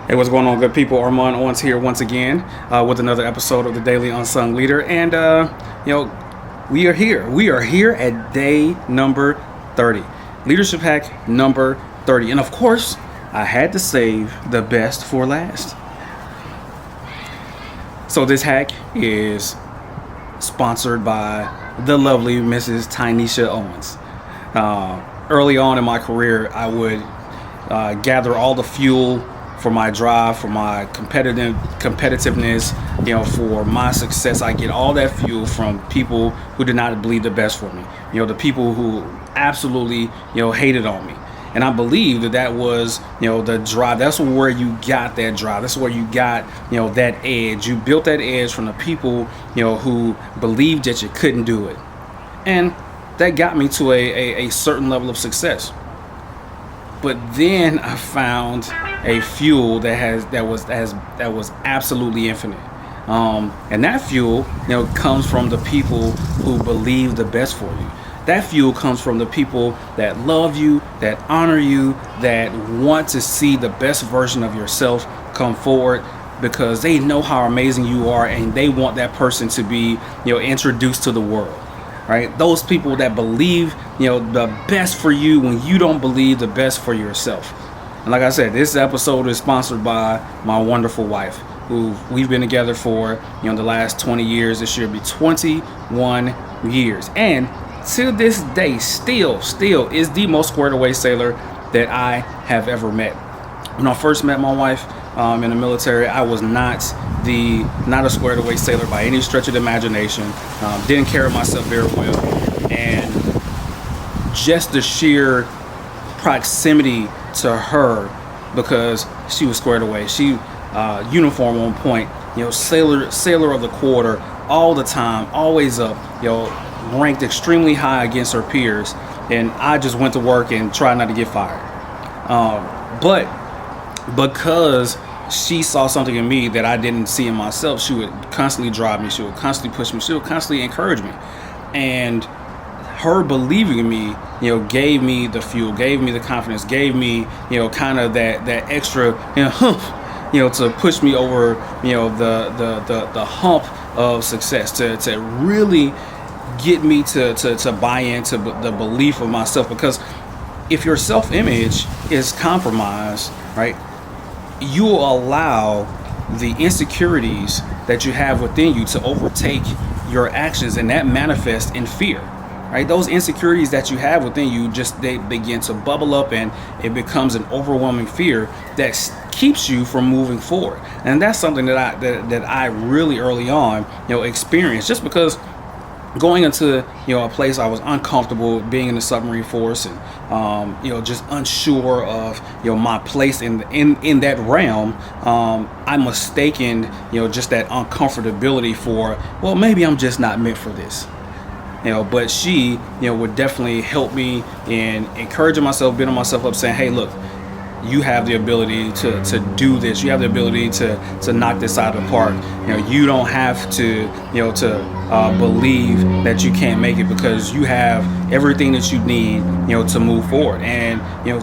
Hey, what's going on, good people? Armand Owens here once again with another episode of the Daily Unsung Leader. And, we are here. We are here at day number 30. Leadership hack number 30. And of course, I had to save the best for last. So this hack is sponsored by the lovely Mrs. Tynesha Owens. Early on in my career, I would gather all the fuel for my drive, for my competitiveness, for my success. I get all that fuel from people who did not believe the best for me. The people who absolutely, hated on me. And I believe that was, the drive. That's where you got that drive. That's where you got, that edge. You built that edge from the people, who believed that you couldn't do it. And that got me to a certain level of success. But then I found a fuel that was absolutely infinite, and that fuel, comes from the people who believe the best for you. That fuel comes from the people that love you, that honor you, that want to see the best version of yourself come forward because they know how amazing you are, and they want that person to be, introduced to the world. Right? Those people that believe, the best for you when you don't believe the best for yourself. And like I said, this episode is sponsored by my wonderful wife, who we've been together for, the last 20 years. This year will be 21 years. And to this day, still is the most squared away sailor that I have ever met. When I first met my wife in the military, I was not a squared away sailor by any stretch of the imagination. Didn't carry myself very well, and just the sheer proximity to her, because she was squared away. She uniform on point, sailor of the quarter all the time, always up, ranked extremely high against her peers, and I just went to work and tried not to get fired. But because she saw something in me that I didn't see in myself, she would constantly drive me, she would constantly push me, she would constantly encourage me. And her believing in me, gave me the fuel, gave me the confidence, gave me, kind of that extra, to push me over, the hump of success, to really get me to buy into the belief of myself. Because if your self-image is compromised, right, you will allow the insecurities that you have within you to overtake your actions, and that manifests in fear. Right? Those insecurities that you have within you, they begin to bubble up, and it becomes an overwhelming fear that keeps you from moving forward. And that's something that I really early on, experienced, just because going into a place I was uncomfortable, being in the submarine force, and just unsure of my place in that realm. I mistaken just that uncomfortability for, well, maybe I'm just not meant for this. But she would definitely help me in encouraging myself, building myself up, saying, hey, look, you have the ability to do this. You have the ability to knock this out of the park. You don't have to believe that you can't make it, because you have everything that you need to move forward. And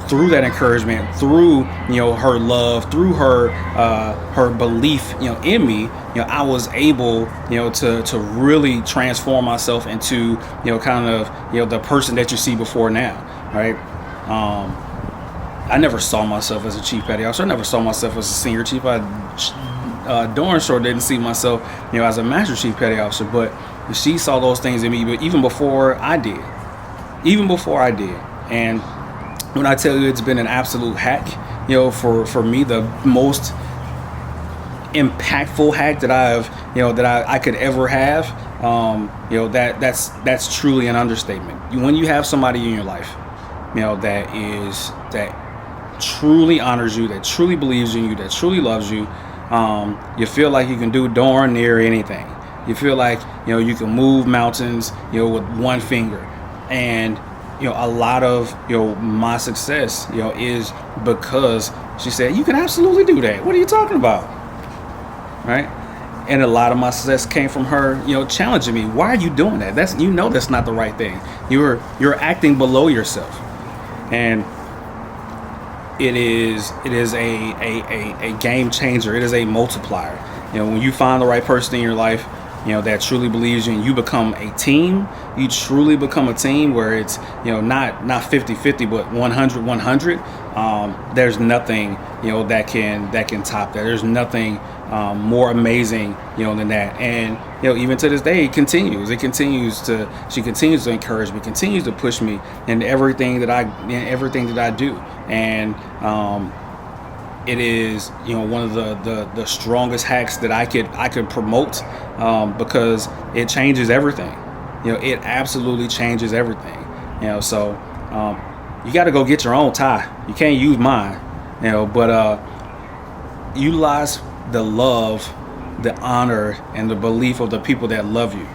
through that encouragement, through her love, through her belief in me, I was able to really transform myself into kind of the person that you see before now, right? I never saw myself as a chief petty officer. I never saw myself as a senior chief. I darn sure didn't see myself, as a master chief petty officer. But she saw those things in me, but even before I did. And when I tell you it's been an absolute hack, for me, the most impactful hack that I could ever have, that's truly an understatement. When you have somebody in your life, that truly honors you, that truly believes in you, that truly loves you, you feel like you can do darn near anything. You feel like you can move mountains with one finger. And a lot of my success is because she said, you can absolutely do that. What are you talking about? Right? And a lot of my success came from her challenging me. Why are you doing that? That's not the right thing. You're acting below yourself. And it is a game changer. It is a multiplier. When you find the right person in your life, that truly believes you, and you become a team. You truly become a team where it's not 50-50, but 100-100. There's nothing that can top that. There's nothing more amazing than that. And even to this day, she continues to encourage me, continues to push me in everything that I do. And it is one of the strongest hacks that I could promote, because it changes everything. It absolutely changes everything. So you got to go get your own tie. You can't use mine. But utilize the love, the honor, and the belief of the people that love you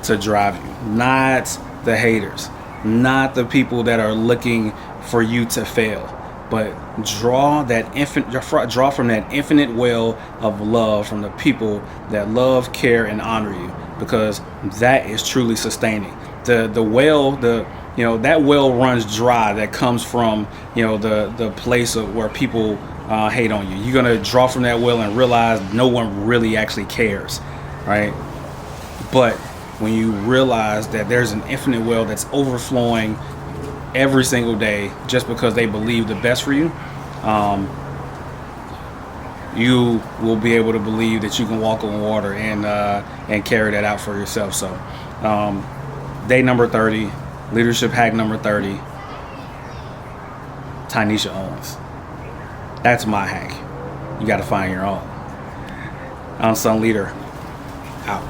to drive you, not the haters, not the people that are looking for you to fail, but draw from that infinite well of love from the people that love, care, and honor you, because that is truly sustaining. The well, that well runs dry. That comes from the place of where people hate on you. You're gonna draw from that well and realize no one really actually cares, right? But when you realize that there's an infinite well that's overflowing every single day just because they believe the best for you, you will be able to believe that you can walk on water and carry that out for yourself. So day number 30, leadership hack number 30, Tynesha Owens. That's my hack. You got to find your own. Unsung Leader, out.